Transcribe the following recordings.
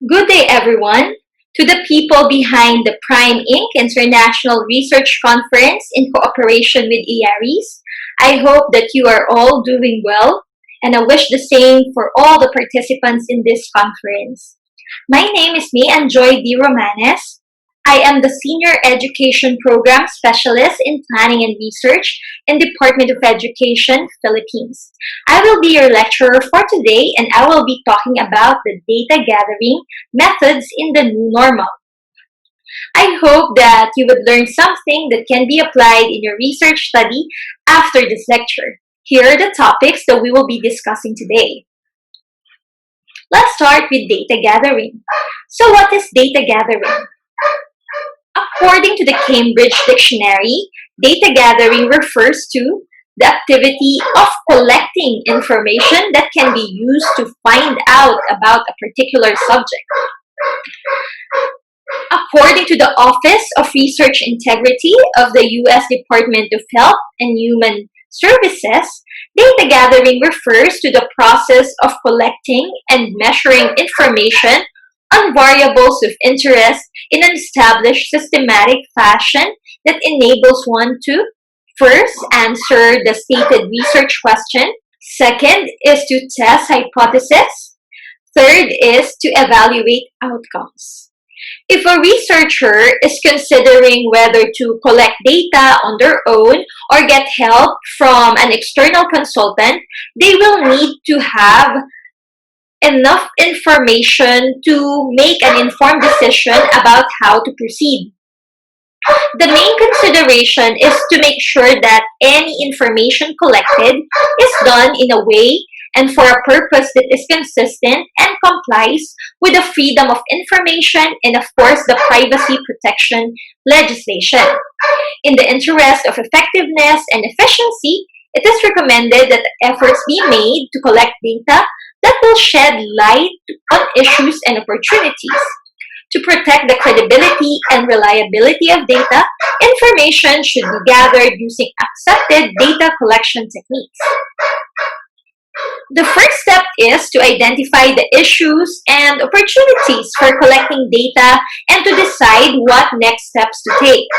Good day, everyone. To the people behind the PRIME Inc. International Research Conference in cooperation with EARIS, I hope that you are all doing well, and I wish the same for all the participants in this conference. My name is May Joy D. Romanes. I am the Senior Education Program Specialist in Planning and Research in Department of Education, Philippines. I will be your lecturer for today, and I will be talking about the data gathering methods in the new normal. I hope that you would learn something that can be applied in your research study after this lecture. Here are the topics that we will be discussing today. Let's start with data gathering. So what is data gathering? According to the Cambridge Dictionary, data gathering refers to the activity of collecting information that can be used to find out about a particular subject. According to the Office of Research Integrity of the U.S. Department of Health and Human Services, data gathering refers to the process of collecting and measuring information on variables of interest in an established systematic fashion that enables one to first answer the stated research question, second is to test hypotheses, third is to evaluate outcomes. If a researcher is considering whether to collect data on their own or get help from an external consultant, they will need to have enough information to make an informed decision about how to proceed. The main consideration is to make sure that any information collected is done in a way and for a purpose that is consistent and complies with the freedom of information and, of course, the privacy protection legislation. In the interest of effectiveness and efficiency, it is recommended that efforts be made to collect data that will shed light on issues and opportunities. To protect the credibility and reliability of data, information should be gathered using accepted data collection techniques. The first step is to identify the issues and opportunities for collecting data and to decide what next steps to take.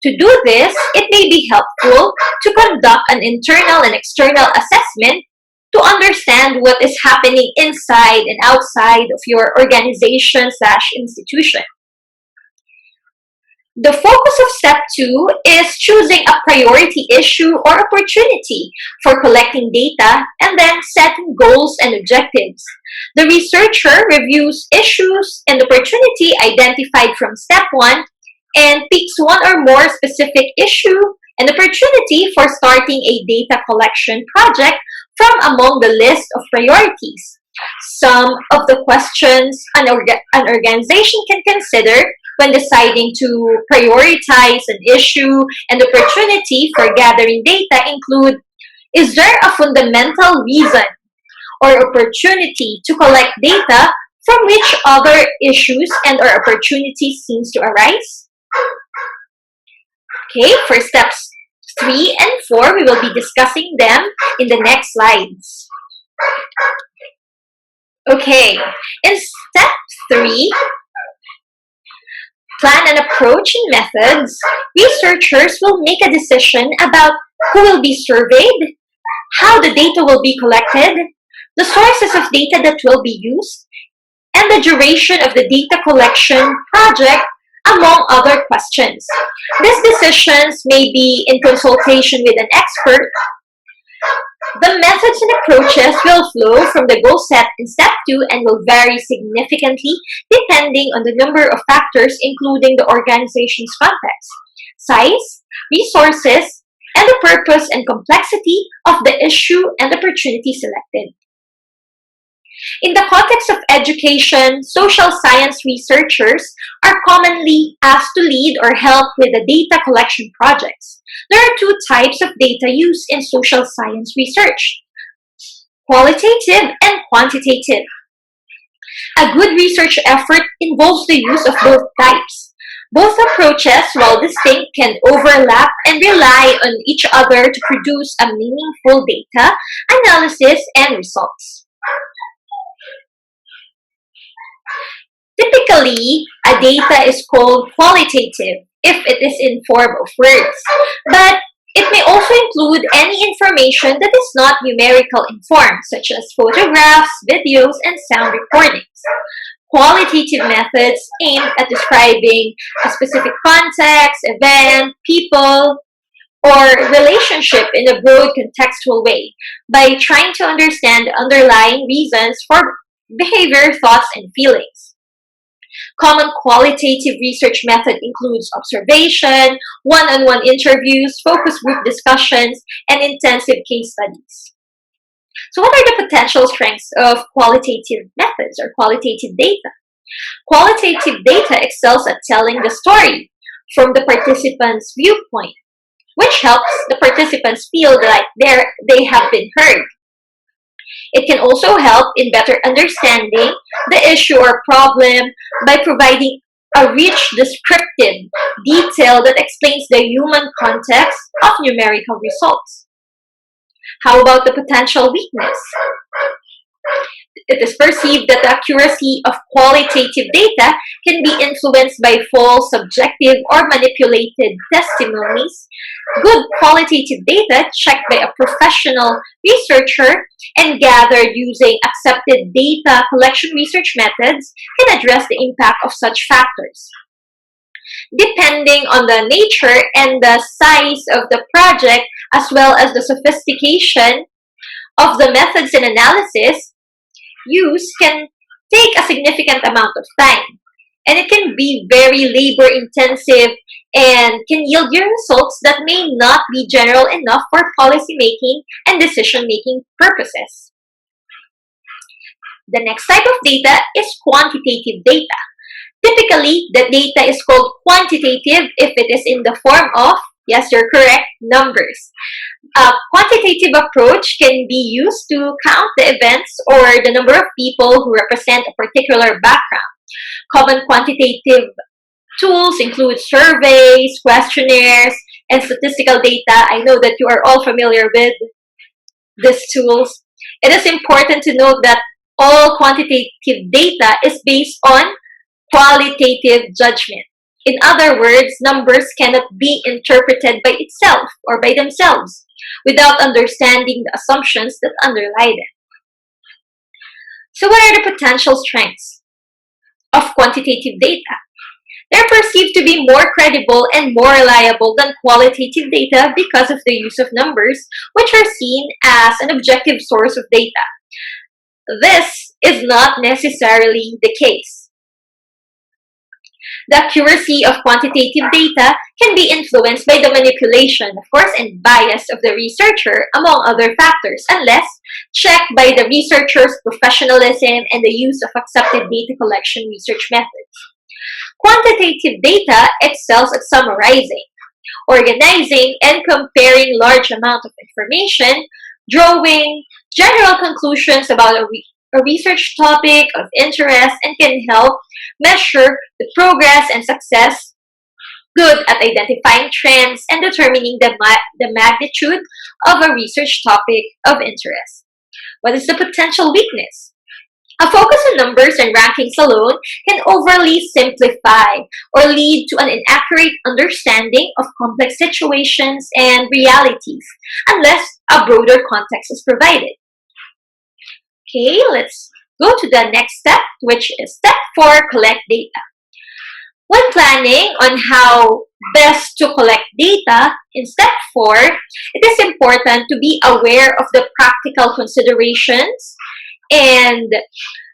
To do this, it may be helpful to conduct an internal and external assessment to understand what is happening inside and outside of your organization/institution. The focus of step 2 is choosing a priority issue or opportunity for collecting data and then setting goals and objectives. The researcher reviews issues and opportunity identified from step 1 and picks one or more specific issue and opportunity for starting a data collection project from among the list of priorities. Some of the questions an organization can consider when deciding to prioritize an issue and opportunity for gathering data include: is there a fundamental reason or opportunity to collect data from which other issues and or opportunities seems to arise? Okay, for steps 3 and 4, we will be discussing them in the next slides. Okay, in step 3, plan an approach and methods, researchers will make a decision about who will be surveyed, how the data will be collected, the sources of data that will be used, and the duration of the data collection project, among other questions. These decisions may be in consultation with an expert. The methods and approaches will flow from the goal set in step 2 and will vary significantly depending on the number of factors, including the organization's context, size, resources, and the purpose and complexity of the issue and opportunity selected. In the context of education, social science researchers are commonly asked to lead or help with the data collection projects. There are 2 types of data used in social science research: qualitative and quantitative. A good research effort involves the use of both types. Both approaches, while distinct, can overlap and rely on each other to produce a meaningful data analysis and results. Usually, a data is called qualitative if it is in form of words, but it may also include any information that is not numerical in form, such as photographs, videos, and sound recordings. Qualitative methods aim at describing a specific context, event, people, or relationship in a broad contextual way by trying to understand the underlying reasons for behavior, thoughts, and feelings. Common qualitative research method includes observation, one-on-one interviews, focus group discussions, and intensive case studies. So what are the potential strengths of qualitative methods or qualitative data? Qualitative data excels at telling the story from the participant's viewpoint, which helps the participants feel like they have been heard. It can also help in better understanding the issue or problem by providing a rich descriptive detail that explains the human context of numerical results. How about the potential weakness? It is perceived that the accuracy of qualitative data can be influenced by false, subjective, or manipulated testimonies. Good qualitative data, checked by a professional researcher and gathered using accepted data collection research methods, can address the impact of such factors. Depending on the nature and the size of the project, as well as the sophistication of the methods and analysis, use can take a significant amount of time, and it can be very labor intensive and can yield you results that may not be general enough for policy making and decision making purposes. The next type of data is quantitative data. Typically, the data is called quantitative if it is in the form of, yes, you're correct, numbers. A quantitative approach can be used to count the events or the number of people who represent a particular background. Common quantitative tools include surveys, questionnaires, and statistical data. I know that you are all familiar with these tools. It is important to note that all quantitative data is based on qualitative judgment. In other words, numbers cannot be interpreted by itself or by themselves without understanding the assumptions that underlie them. So what are the potential strengths of quantitative data? They're perceived to be more credible and more reliable than qualitative data because of the use of numbers, which are seen as an objective source of data. This is not necessarily the case. The accuracy of quantitative data can be influenced by the manipulation, of course, and bias of the researcher, among other factors, unless checked by the researcher's professionalism and the use of accepted data collection research methods. Quantitative data excels at summarizing, organizing, and comparing large amounts of information, drawing general conclusions about a research topic of interest, and can help measure the progress and success, good at identifying trends and determining the magnitude of a research topic of interest. What is the potential weakness? A focus on numbers and rankings alone can overly simplify or lead to an inaccurate understanding of complex situations and realities, unless a broader context is provided. Okay, let's go to the next step, which is step 4, collect data. When planning on how best to collect data in step 4, it is important to be aware of the practical considerations and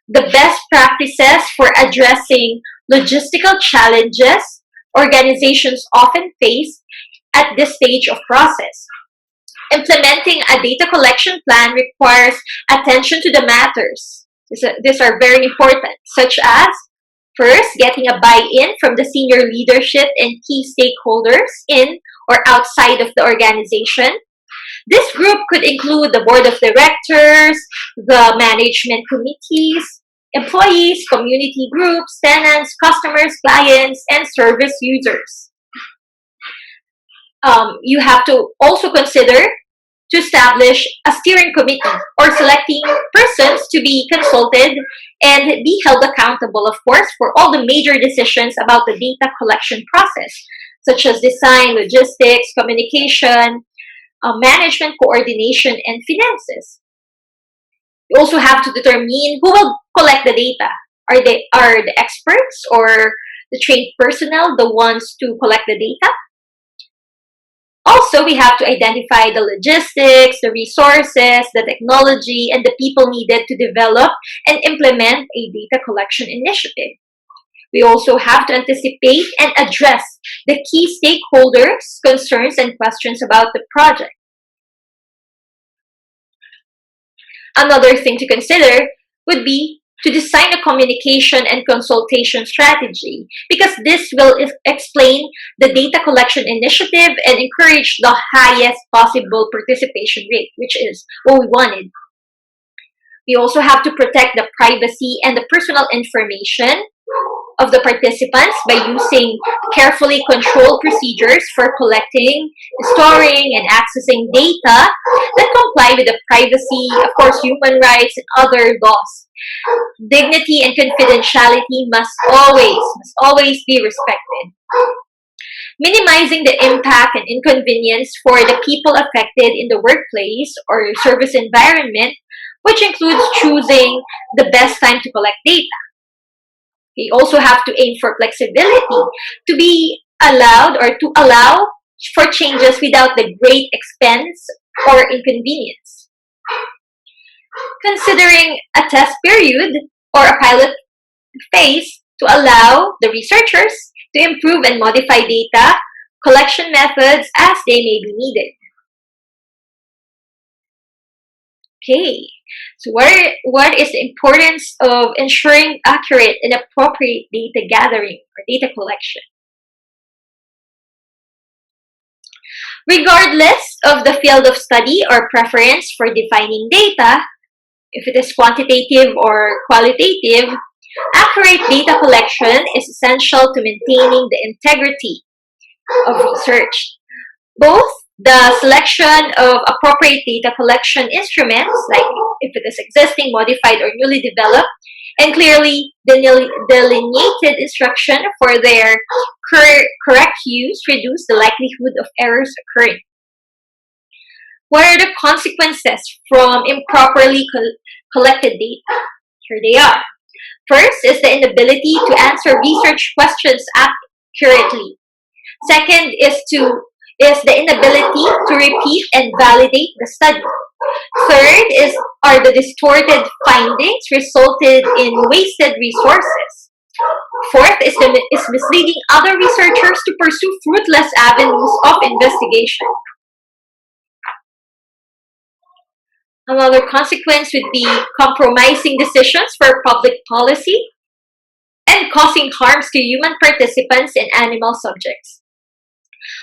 the best practices for addressing logistical challenges organizations often face at this stage of process. Implementing a data collection plan requires attention to the matters. These are very important, such as, first, getting a buy-in from the senior leadership and key stakeholders in or outside of the organization. This group could include the board of directors, the management committees, employees, community groups, tenants, customers, clients, and service users. You have to also consider to establish a steering committee or selecting persons to be consulted and be held accountable, of course, for all the major decisions about the data collection process, such as design, logistics, communication, management, coordination, and finances. You also have to determine who will collect the data. Are the experts or the trained personnel the ones to collect the data? Also, we have to identify the logistics, the resources, the technology, and the people needed to develop and implement a data collection initiative. We also have to anticipate and address the key stakeholders' concerns and questions about the project. Another thing to consider would be to design a communication and consultation strategy, because this will explain the data collection initiative and encourage the highest possible participation rate, which is what we wanted. We also have to protect the privacy and the personal information of the participants by using carefully controlled procedures for collecting, storing, and accessing data that comply with the privacy, of course, human rights, and other laws. Dignity and confidentiality must always be respected. Minimizing the impact and inconvenience for the people affected in the workplace or service environment, which includes choosing the best time to collect data. We also have to aim for flexibility to be allowed or to allow for changes without the great expense or inconvenience. Considering a test period or a pilot phase to allow the researchers to improve and modify data collection methods as they may be needed. Okay, so what is the importance of ensuring accurate and appropriate data gathering or data collection? Regardless of the field of study or preference for defining data, if it is quantitative or qualitative, accurate data collection is essential to maintaining the integrity of research. Both the selection of appropriate data collection instruments, like if it is existing, modified, or newly developed, and clearly delineated instruction for their correct use reduce the likelihood of errors occurring. What are the consequences from improperly collected data? Here they are. First is the inability to answer research questions accurately. Second is the inability to repeat and validate the study. Third are the distorted findings resulted in wasted resources. Fourth is misleading other researchers to pursue fruitless avenues of investigation. Another consequence would be compromising decisions for public policy and causing harms to human participants and animal subjects.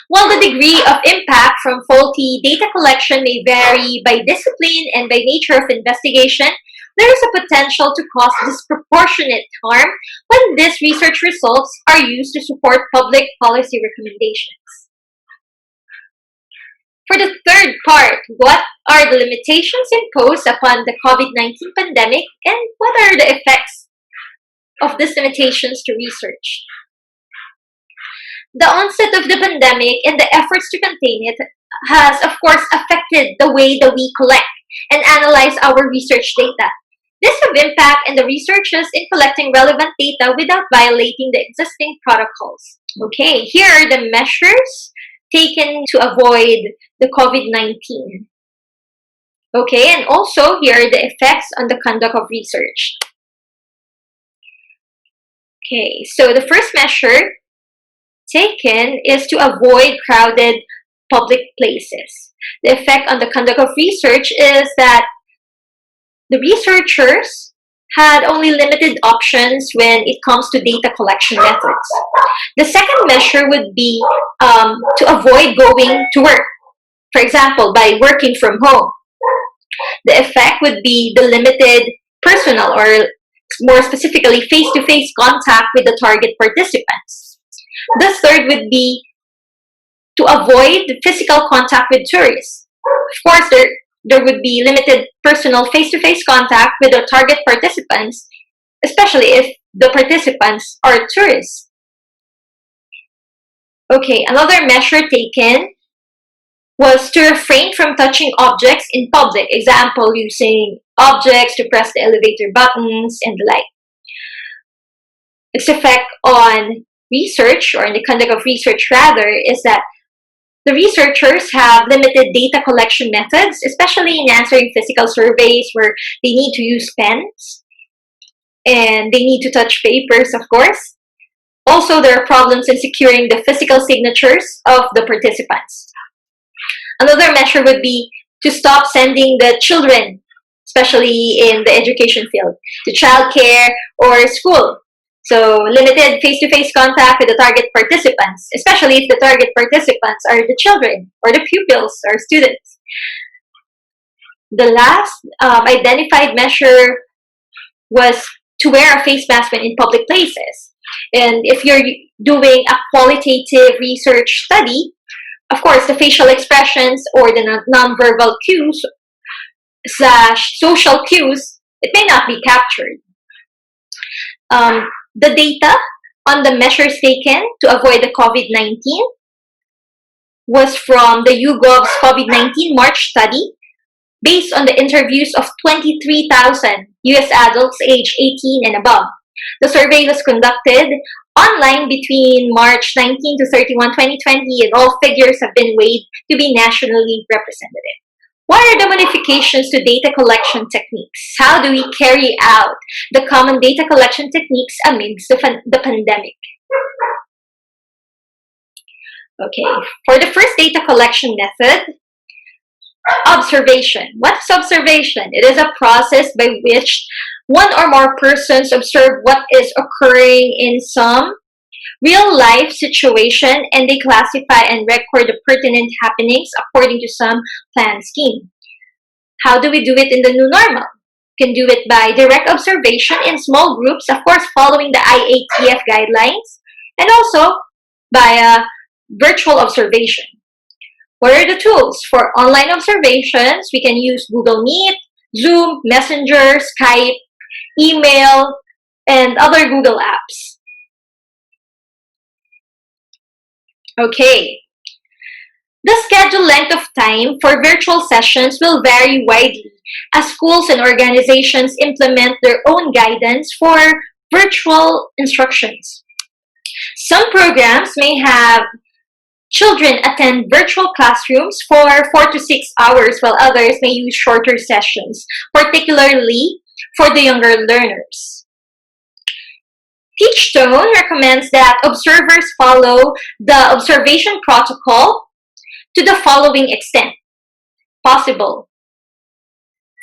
While the degree of impact from faulty data collection may vary by discipline and by nature of investigation, there is a potential to cause disproportionate harm when these research results are used to support public policy recommendations. For the third part, what are the limitations imposed upon the COVID-19 pandemic and what are the effects of these limitations to research? The onset of the pandemic and the efforts to contain it has, of course, affected the way that we collect and analyze our research data. This have impact on the researchers in collecting relevant data without violating the existing protocols. Okay, here are the measures taken to avoid the COVID-19. Okay, and also here are the effects on the conduct of research. Okay, so the first measure taken is to avoid crowded public places. The effect on the conduct of research is that the researchers had only limited options when it comes to data collection methods. The second measure would be to avoid going to work, for example, by working from home. The effect would be the limited personal or more specifically face-to-face contact with the target participants. The third would be to avoid physical contact with tourists. Of course, there would be limited personal face-to-face contact with the target participants especially if the participants are tourists. Okay, another measure taken was to refrain from touching objects in public. Example, using objects to press the elevator buttons and the like. Its effect on research, or in the conduct of research rather, is that the researchers have limited data collection methods, especially in answering physical surveys where they need to use pens and they need to touch papers, of course. Also, there are problems in securing the physical signatures of the participants. Another measure would be to stop sending the children, especially in the education field, to childcare or school. So, limited face-to-face contact with the target participants, especially if the target participants are the children or the pupils or students. The last identified measure was to wear a face mask when in public places. And if you're doing a qualitative research study, of course, the facial expressions or the nonverbal cues / social cues, it may not be captured. The data on the measures taken to avoid the COVID-19 was from the YouGov's COVID-19 March study based on the interviews of 23,000 US adults aged 18 and above. The survey was conducted online between March 19 to 31, 2020, and all figures have been weighed to be nationally representative. What are the modifications to data collection techniques? How do we carry out the common data collection techniques amidst the pandemic? Okay, for the first data collection method, observation. What is observation? It is a process by which one or more persons observe what is occurring in some real-life situation and they classify and record the pertinent happenings according to some planned scheme. How do we do it in the new normal? We can do it by direct observation in small groups, of course following the IATF guidelines, and also by virtual observation. What are the tools? For online observations, we can use Google Meet, Zoom, Messenger, Skype, email, and other Google apps. Okay. The scheduled length of time for virtual sessions will vary widely as schools and organizations implement their own guidance for virtual instructions. Some programs may have children attend virtual classrooms for 4 to 6 hours, while others may use shorter sessions, particularly for the younger learners. Peachstone recommends that observers follow the observation protocol to the following extent possible.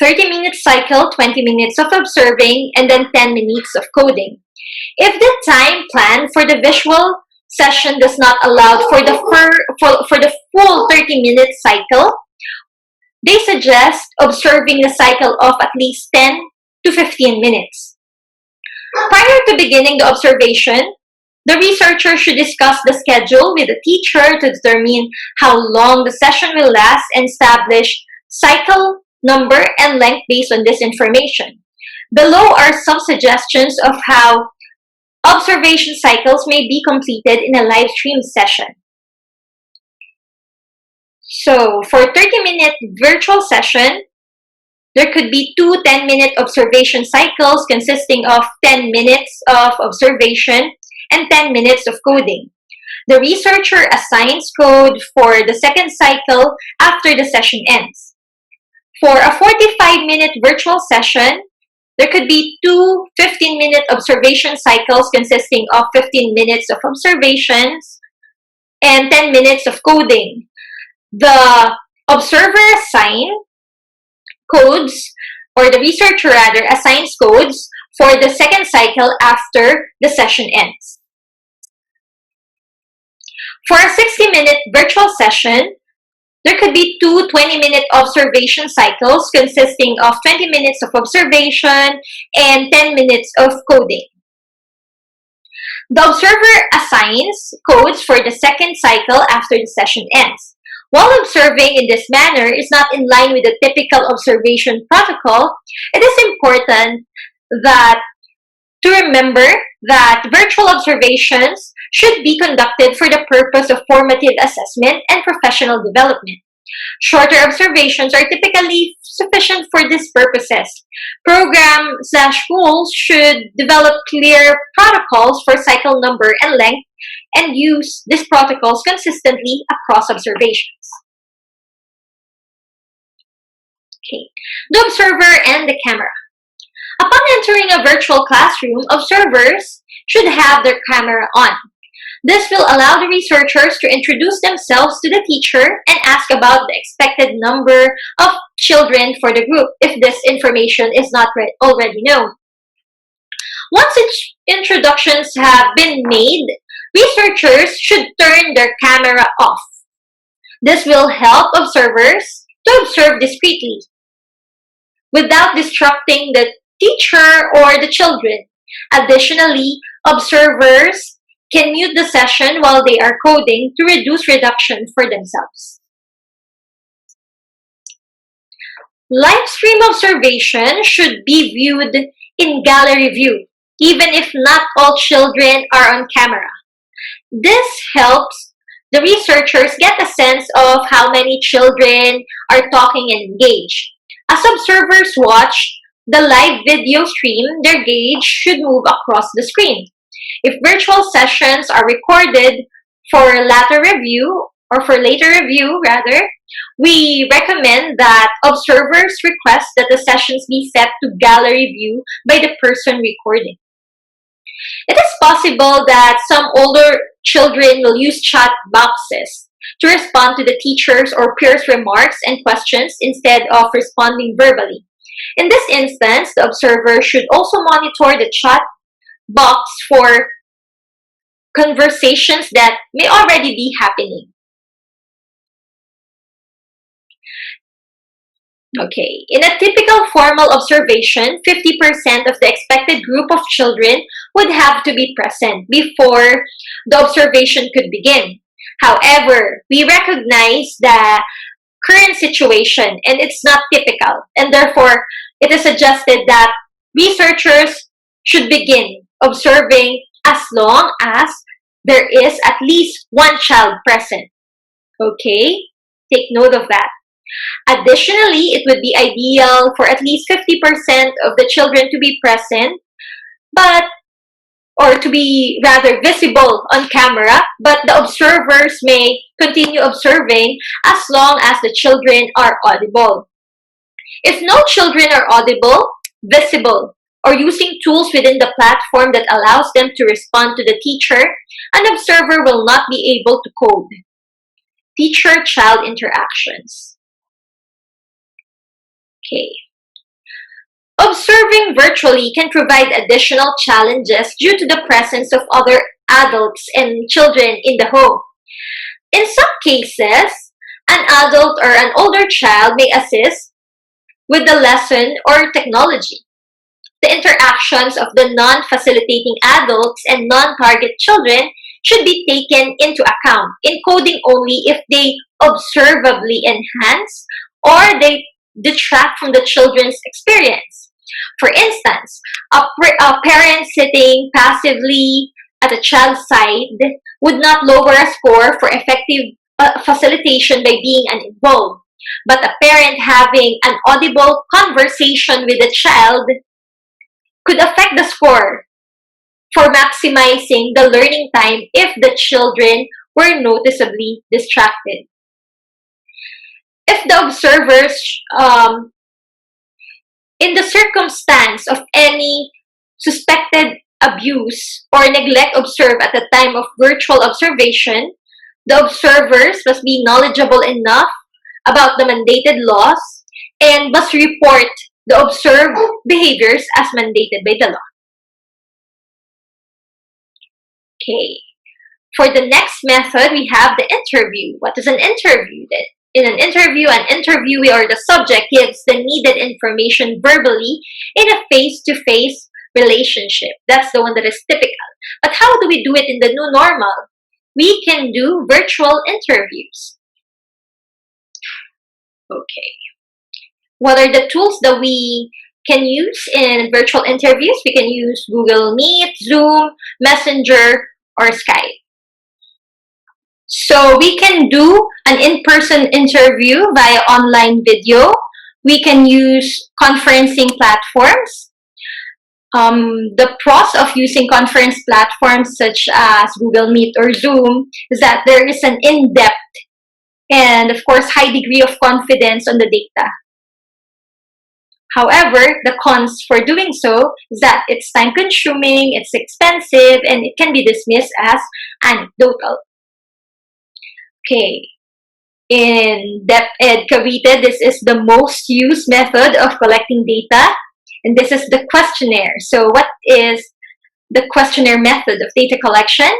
30-minute cycle, 20 minutes of observing, and then 10 minutes of coding. If the time plan for the visual session does not allow for the full 30-minute cycle, they suggest observing a cycle of at least 10 to 15 minutes. Prior to beginning the observation, the researcher should discuss the schedule with the teacher to determine how long the session will last and establish cycle number and length based on this information. Below are some suggestions of how observation cycles may be completed in a live stream session. So, for 30-minute virtual session, there could be 2 10-minute observation cycles consisting of 10 minutes of observation and 10 minutes of coding. The researcher assigns code for the second cycle after the session ends. For a 45-minute virtual session, there could be 2 15-minute observation cycles consisting of 15 minutes of observations and 10 minutes of coding. The observer assigns codes, or the researcher rather assigns codes for the second cycle after the session ends. For a 60-minute virtual session, there could be 2 20-minute observation cycles consisting of 20 minutes of observation and 10 minutes of coding. The observer assigns codes for the second cycle after the session ends. While observing in this manner is not in line with the typical observation protocol, it is important that To remember that virtual observations should be conducted for the purpose of formative assessment and professional development. Shorter observations are typically sufficient for these purposes. Program/schools should develop clear protocols for cycle number and length and use these protocols consistently across observations. Okay. The observer and the camera. Upon entering a virtual classroom, observers should have their camera on. This will allow the researchers to introduce themselves to the teacher and ask about the expected number of children for the group if this information is not already known. Once introductions have been made, researchers should turn their camera off. This will help observers to observe discreetly without distracting the teacher or the children. Additionally, observers can mute the session while they are coding to reduce reduction for themselves. Live stream observation should be viewed in gallery view, even if not all children are on camera. This helps the researchers get a sense of how many children are talking and engaged. As observers watch the live video stream, their gaze should move across the screen. If virtual sessions are recorded for later review, we recommend that observers request that the sessions be set to gallery view by the person recording. It is possible that some older children will use chat boxes to respond to the teachers' or peers' remarks and questions instead of responding verbally. In this instance, the observer should also monitor the chat box for conversations that may already be happening. Okay, in a typical formal observation, 50% of the expected group of children would have to be present before the observation could begin. However, we recognize the current situation and it's not typical, and therefore it is suggested that researchers should begin observing as long as there is at least one child present. Okay, take note of that. Additionally, it would be ideal for at least 50% of the children to be present, or to be rather visible on camera, but the observers may continue observing as long as the children are audible. If no children are audible, visible, or using tools within the platform that allows them to respond to the teacher, an observer will not be able to code. Teacher-child interactions. Okay. Observing virtually can provide additional challenges due to the presence of other adults and children in the home. In some cases, an adult or an older child may assist with the lesson or technology. The interactions of the non-facilitating adults and non-target children should be taken into account, encoding only if they observably enhance or they detract from the children's experience. For instance, a parent sitting passively at a child's side would not lower a score for effective facilitation by being uninvolved, but a parent having an audible conversation with the child could affect the score for maximizing the learning time if the children were noticeably distracted. If the observers, in the circumstance of any suspected abuse or neglect observed at the time of virtual observation, the observers must be knowledgeable enough about the mandated laws and must report the observed behaviors as mandated by the law. Okay. For the next method, we have the interview. What is an interview? In an interviewee or the subject gives the needed information verbally in a face-to-face relationship. That's the one that is typical. But how do we do it in the new normal? We can do virtual interviews. Okay. What are the tools that we can use in virtual interviews. We can use Google Meet, Zoom, Messenger, or Skype. So we can do an in-person interview via online video. We can use conferencing platforms. The pros of using conference platforms such as Google Meet or Zoom is that there is an in-depth and, of course, high degree of confidence on the data. However, the cons for doing so is that it's time-consuming, it's expensive, and it can be dismissed as anecdotal. Okay, in DepEd Cavite, this is the most used method of collecting data, and this is the questionnaire. So what is the questionnaire method of data collection?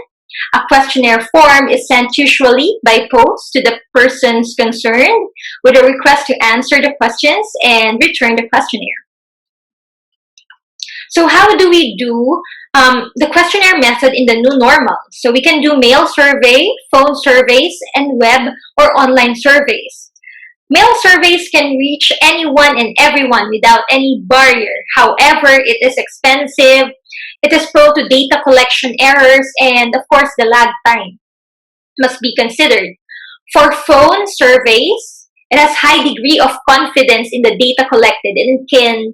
A questionnaire form is sent usually by post to the persons concerned with a request to answer the questions and return the questionnaire. So how do we do the questionnaire method in the new normal? So we can do mail survey, phone surveys, and web or online surveys. Mail surveys can reach anyone and everyone without any barrier. However, it is expensive, it is prone to data collection errors, and of course, the lag time must be considered. For phone surveys, it has high degree of confidence in the data collected and it can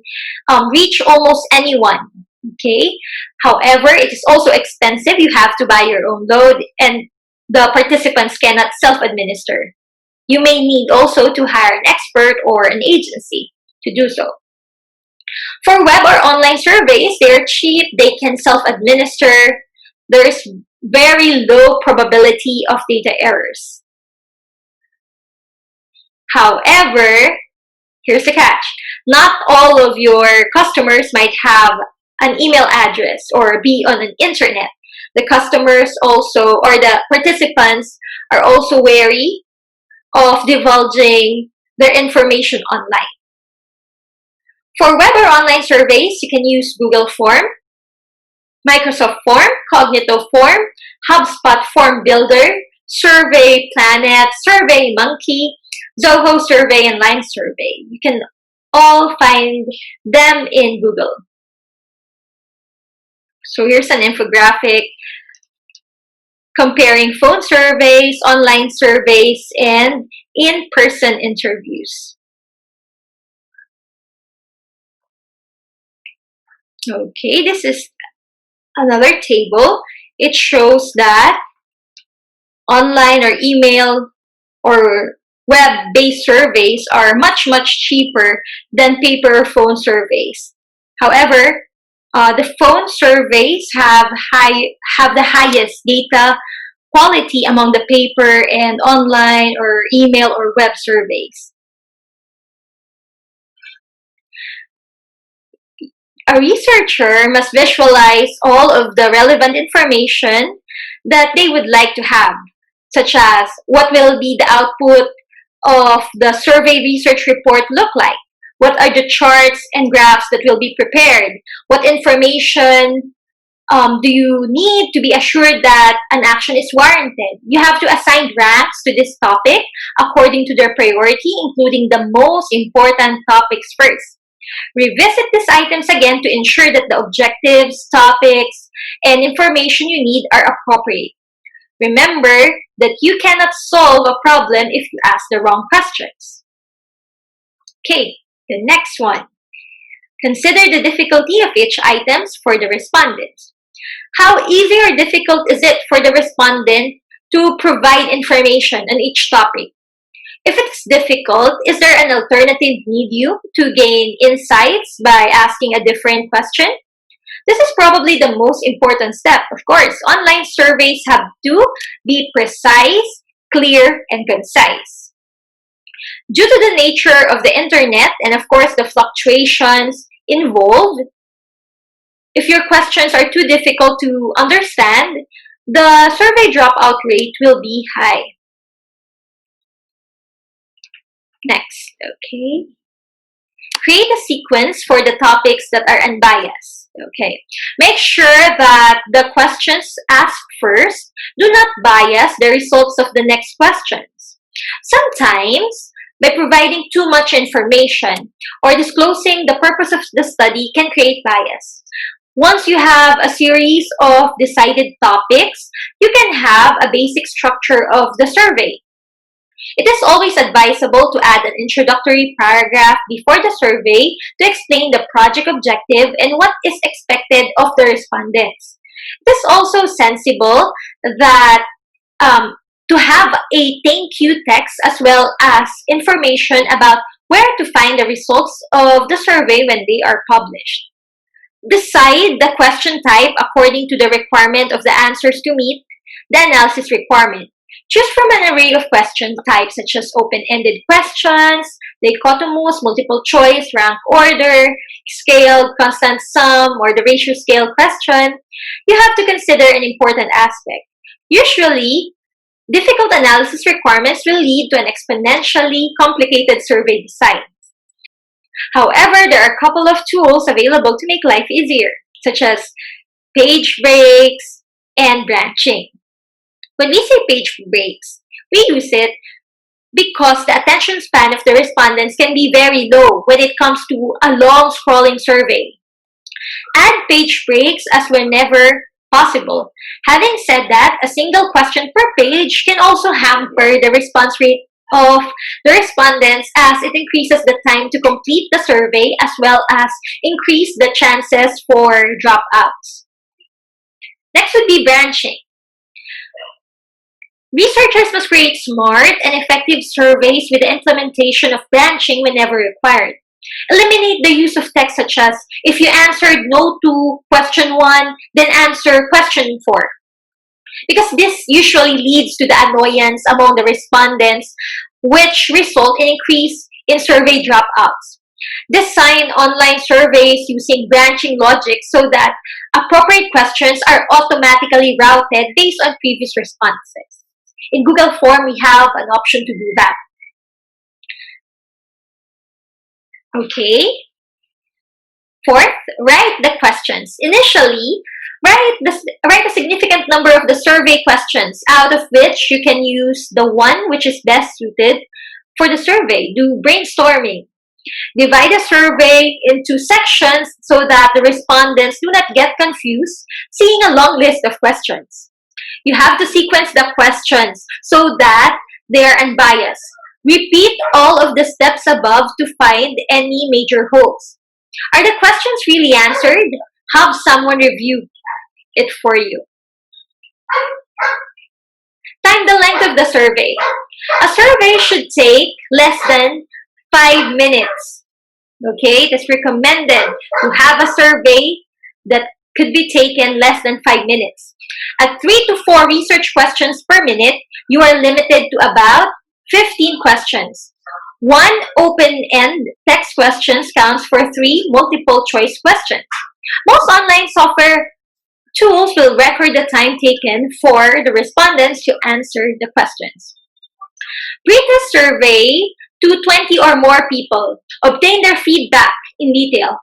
reach almost anyone. Okay. However, it is also expensive. You have to buy your own load and the participants cannot self-administer. You may need also to hire an expert or an agency to do so. For web or online surveys, they're cheap, they can self-administer, there is very low probability of data errors. However, here's the catch. Not all of your customers might have an email address or be on an internet. The customers also, or the participants are also wary of divulging their information online. For web or online surveys, you can use Google Form, Microsoft Form, Cognito Form, HubSpot Form Builder, Survey Planet, Survey Monkey, Zoho Survey, and Lime Survey. You can all find them in Google. So here's an infographic comparing phone surveys, online surveys, and in-person interviews. Okay, this is another table. It shows that online or email or web-based surveys are much cheaper than paper or phone surveys. However, the phone surveys have the highest data quality among the paper and online or email or web surveys. A researcher must visualize all of the relevant information that they would like to have, such as what will be the output of the survey research report look like? What are the charts and graphs that will be prepared? What information do you need to be assured that an action is warranted? You have to assign ranks to this topic according to their priority, including the most important topics first. Revisit these items again to ensure that the objectives, topics, and information you need are appropriate. Remember that you cannot solve a problem if you ask the wrong questions. Okay, the next one. Consider the difficulty of each item for the respondent. How easy or difficult is it for the respondent to provide information on each topic? If it's difficult, is there an alternative medium to gain insights by asking a different question? This is probably the most important step. Of course, online surveys have to be precise, clear, and concise. Due to the nature of the internet and of course the fluctuations involved, if your questions are too difficult to understand, the survey dropout rate will be high. Next, okay. Create a sequence for the topics that are unbiased. Okay. Make sure that the questions asked first do not bias the results of the next questions. Sometimes by providing too much information or disclosing the purpose of the study can create bias. Once you have a series of decided topics, you can have a basic structure of the survey. It is always advisable to add an introductory paragraph before the survey to explain the project objective and what is expected of the respondents. It is also sensible that to have a thank you text as well as information about where to find the results of the survey when they are published. Decide the question type according to the requirement of the answers to meet the analysis requirement. Choose from an array of question types such as open-ended questions, dichotomous, multiple choice, rank order, scaled, constant sum, or the ratio scale question. You have to consider an important aspect. Usually, difficult analysis requirements will lead to an exponentially complicated survey design. However, there are a couple of tools available to make life easier, such as page breaks and branching. When we say page breaks, we use it because the attention span of the respondents can be very low when it comes to a long scrolling survey. Add page breaks as whenever possible. Having said that, a single question per page can also hamper the response rate of the respondents as it increases the time to complete the survey as well as increase the chances for dropouts. Next would be branching. Researchers must create smart and effective surveys with the implementation of branching whenever required. Eliminate the use of text such as, if you answered no to question 1, then answer question 4. Because this usually leads to the annoyance among the respondents, which result in increase in survey dropouts. Design online surveys using branching logic so that appropriate questions are automatically routed based on previous responses. In Google Form, we have an option to do that. Okay. Fourth, write the questions. Initially, write a significant number of the survey questions, out of which you can use the one which is best suited for the survey. Do brainstorming. Divide the survey into sections so that the respondents do not get confused seeing a long list of questions. You have to sequence the questions so that they are unbiased. Repeat all of the steps above to find any major holes. Are the questions really answered? Have someone review it for you. Time the length of the survey. A survey should take less than 5 minutes. Okay, it is recommended to have a survey that could be taken less than 5 minutes. At 3 to 4 research questions per minute, you are limited to about 15 questions. 1 open-end text questions counts for 3 multiple choice questions. Most online software tools will record the time taken for the respondents to answer the questions. Read the survey to 20 or more people. Obtain their feedback in detail.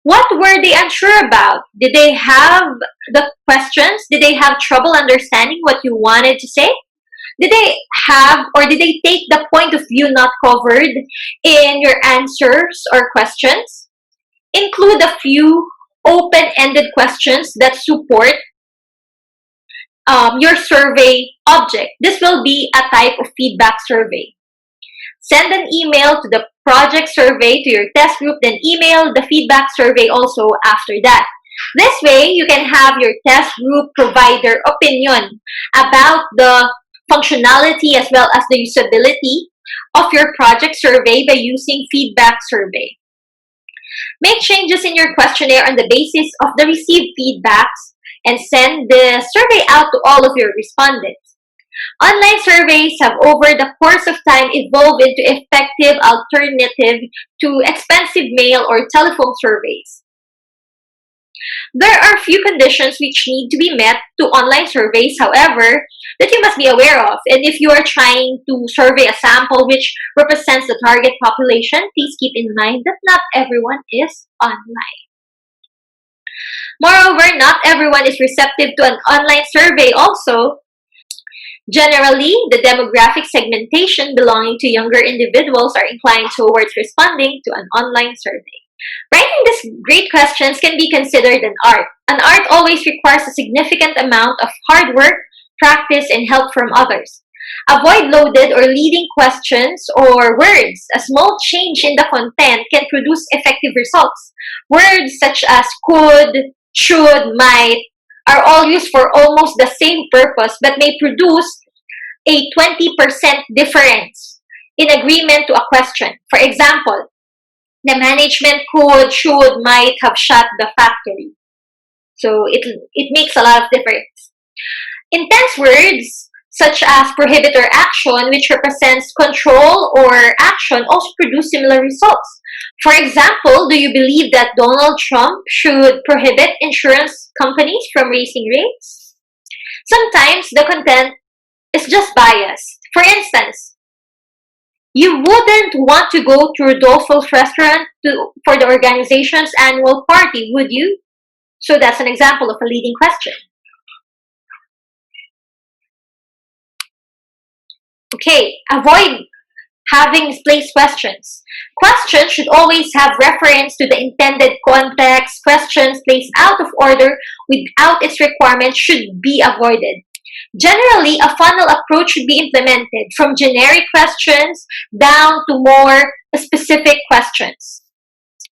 What were they unsure about? Did they have the questions? Did they have trouble understanding what you wanted to say? Did they take the point of view not covered in your answers or questions? Include a few open-ended questions that support your survey object. This will be a type of feedback survey. Send an email to the project survey to your test group, then email the feedback survey also after that. This way, you can have your test group provide their opinion about the functionality as well as the usability of your project survey by using feedback survey. Make changes in your questionnaire on the basis of the received feedbacks and send the survey out to all of your respondents. Online surveys have over the course of time evolved into effective alternative to expensive mail or telephone surveys. There are few conditions which need to be met to online surveys, however, that you must be aware of. And if you are trying to survey a sample which represents the target population, please keep in mind that not everyone is online. Moreover, not everyone is receptive to an online survey also. Generally, the demographic segmentation belonging to younger individuals are inclined towards responding to an online survey. Writing these great questions can be considered an art. An art always requires a significant amount of hard work, practice, and help from others. Avoid loaded or leading questions or words. A small change in the content can produce effective results. Words such as could, should, might are all used for almost the same purpose but may produce a 20% difference in agreement to a question. For example, the management could, should, might have shut the factory. So it makes a lot of difference. Intense words such as prohibit or action, which represents control or action, also produce similar results. For example, do you believe that Donald Trump should prohibit insurance companies from raising rates? Sometimes the content is just biased. For instance, you wouldn't want to go to Rodolfo's restaurant for the organization's annual party, would you? So that's an example of a leading question. Okay, avoid having misplaced questions. Questions should always have reference to the intended context. Questions placed out of order without its requirements should be avoided. Generally, a funnel approach should be implemented from generic questions down to more specific questions.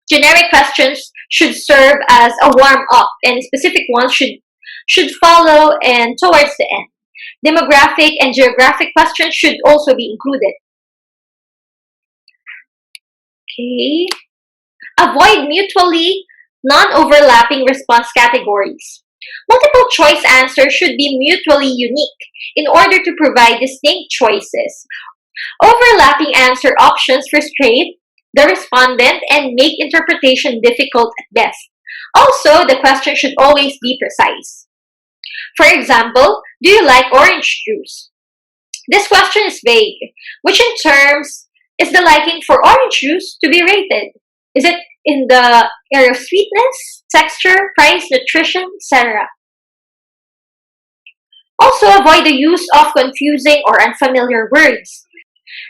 Generic questions should serve as a warm-up, and specific ones should follow and towards the end. Demographic and geographic questions should also be included. Okay. Avoid mutually non-overlapping response categories. Multiple choice answers should be mutually unique in order to provide distinct choices. Overlapping answer options frustrate the respondent and make interpretation difficult at best. Also, the question should always be precise. For example, do you like orange juice? This question is vague, which in terms is the liking for orange juice to be rated? Is it in the area of sweetness, texture, price, nutrition, etc.? Also, avoid the use of confusing or unfamiliar words.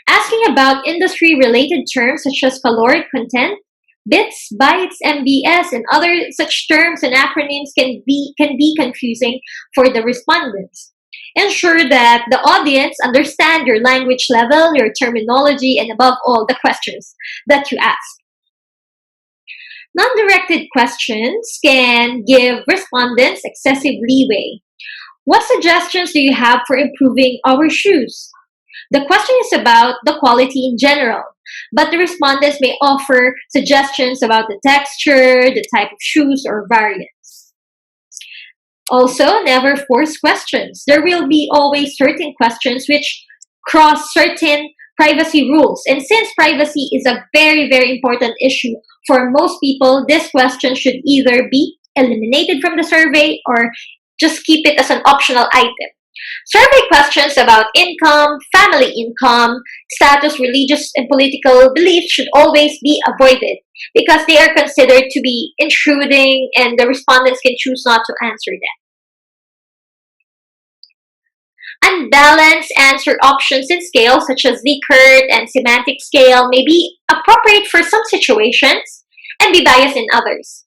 Asking about industry-related terms such as caloric content, bits, bytes, MBS, and other such terms and acronyms can be confusing for the respondents. Ensure that the audience understand your language level, your terminology, and above all, the questions that you ask. Non-directed questions can give respondents excessive leeway. What suggestions do you have for improving our shoes? The question is about the quality in general, but the respondents may offer suggestions about the texture, the type of shoes, or variants. Also, never force questions. There will be always certain questions which cross certain privacy rules. And since privacy is a very, very important issue for most people, this question should either be eliminated from the survey or just keep it as an optional item. Survey questions about income, family income, status, religious, and political beliefs should always be avoided because they are considered to be intruding and the respondents can choose not to answer them. Unbalanced answer options in scales such as Likert and semantic scale may be appropriate for some situations and be biased in others.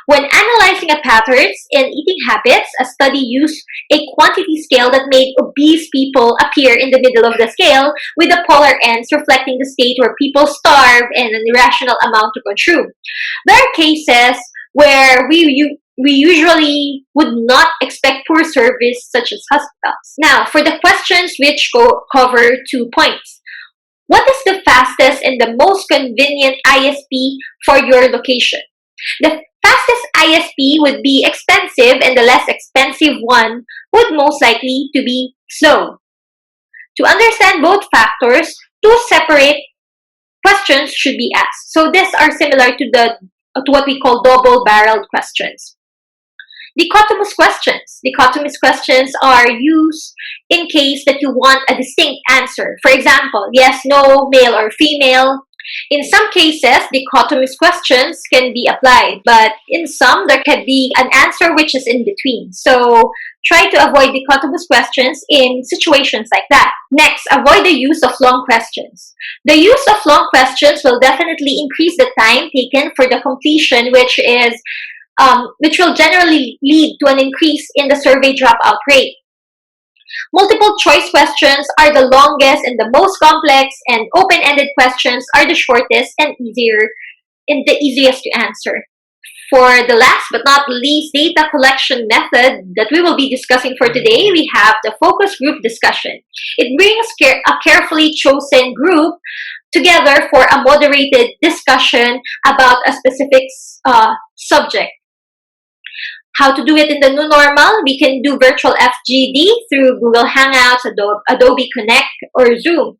When analyzing a patterns in eating habits, a study used a quantity scale that made obese people appear in the middle of the scale, with the polar ends reflecting the state where people starve and an irrational amount to consume. There are cases where we usually would not expect poor service, such as hospitals. Now, for the questions which cover 2 points. What is the fastest and the most convenient ISP for your location? The fastest ISP would be expensive and the less expensive one would most likely to be slow. To understand both factors, 2 separate questions should be asked. So these are similar to what we call double-barreled questions. Dichotomous questions. Dichotomous questions are used in case that you want a distinct answer. For example, yes, no, male or female. In some cases, dichotomous questions can be applied, but in some, there can be an answer which is in between. So try to avoid dichotomous questions in situations like that. Next, avoid the use of long questions. The use of long questions will definitely increase the time taken for the completion, which will generally lead to an increase in the survey dropout rate. Multiple choice questions are the longest and the most complex, and open-ended questions are the shortest and the easiest to answer. For the last but not least data collection method that we will be discussing for today, we have the focus group discussion. It brings a carefully chosen group together for a moderated discussion about a specific subject. How to do it in the new normal? We can do virtual FGD through Google Hangouts, Adobe Connect, or Zoom.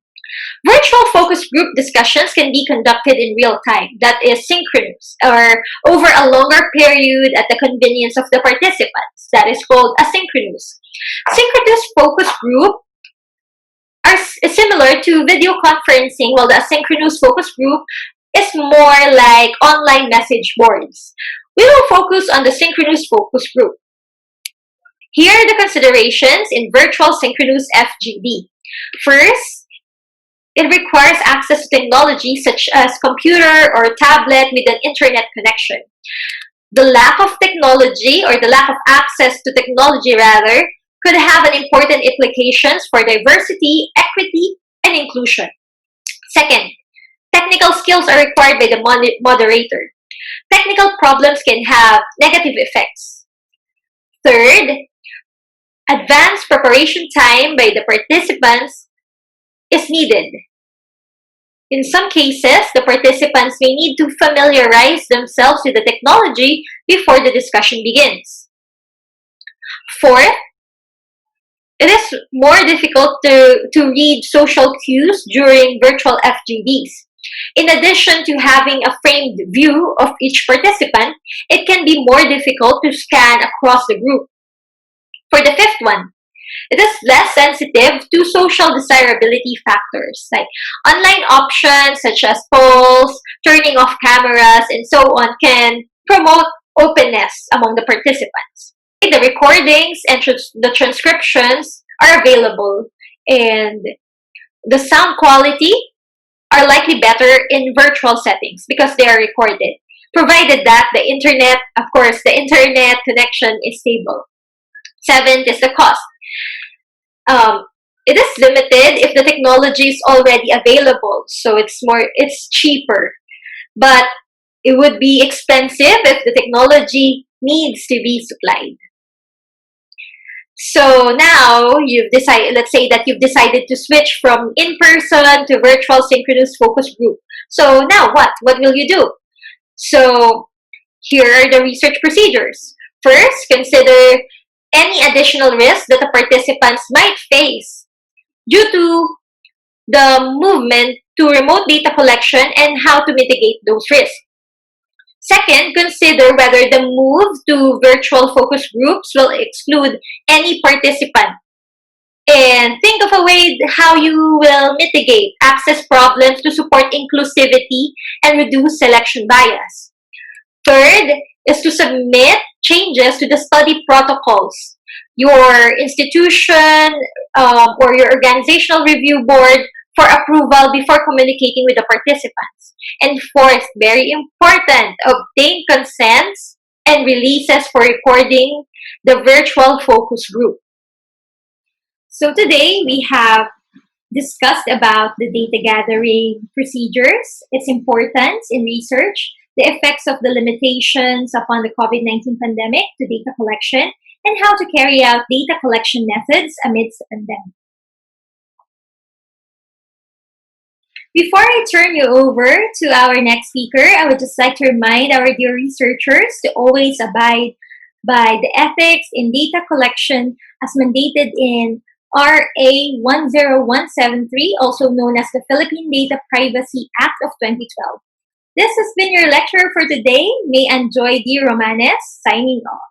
Virtual focus group discussions can be conducted in real time, that is synchronous, or over a longer period at the convenience of the participants, that is called asynchronous. Synchronous focus group is similar to video conferencing, while the asynchronous focus group is more like online message boards. We will focus on the synchronous focus group. Here are the considerations in virtual synchronous FGD. First, it requires access to technology such as computer or tablet with an internet connection. The lack of technology, or the lack of access to technology rather, could have an important implications for diversity, equity, and inclusion. Second, technical skills are required by the moderator. Technical problems can have negative effects. Third, advanced preparation time by the participants is needed. In some cases, the participants may need to familiarize themselves with the technology before the discussion begins. Fourth, it is more difficult to read social cues during virtual FGDs. In addition to having a framed view of each participant, it can be more difficult to scan across the group. For the fifth one, it is less sensitive to social desirability factors like online options such as polls, turning off cameras, and so on can promote openness among the participants. The recordings and the transcriptions are available, and the sound quality are likely better in virtual settings because they are recorded, provided that the internet connection is stable. Seventh is the cost. It is limited if the technology is already available, so it's cheaper. But it would be expensive if the technology needs to be supplied. So now let's say that you've decided to switch from in-person to virtual synchronous focus group. So now what? What will you do? So here are the research procedures. First, consider any additional risks that the participants might face due to the movement to remote data collection and how to mitigate those risks. Second, consider whether the move to virtual focus groups will exclude any participant. And think of a way how you will mitigate access problems to support inclusivity and reduce selection bias. Third is to submit changes to the study protocols. Your institution or your organizational review board for approval before communicating with the participants. And fourth, very important, obtain consents and releases for recording the virtual focus group. So today we have discussed about the data gathering procedures, its importance in research, the effects of the limitations upon the COVID-19 pandemic to data collection, and how to carry out data collection methods amidst the pandemic. Before I turn you over to our next speaker, I would just like to remind our dear researchers to always abide by the ethics in data collection as mandated in RA 10173, also known as the Philippine Data Privacy Act of 2012. This has been your lecturer for today. May Anjoy D. Romanes, signing off.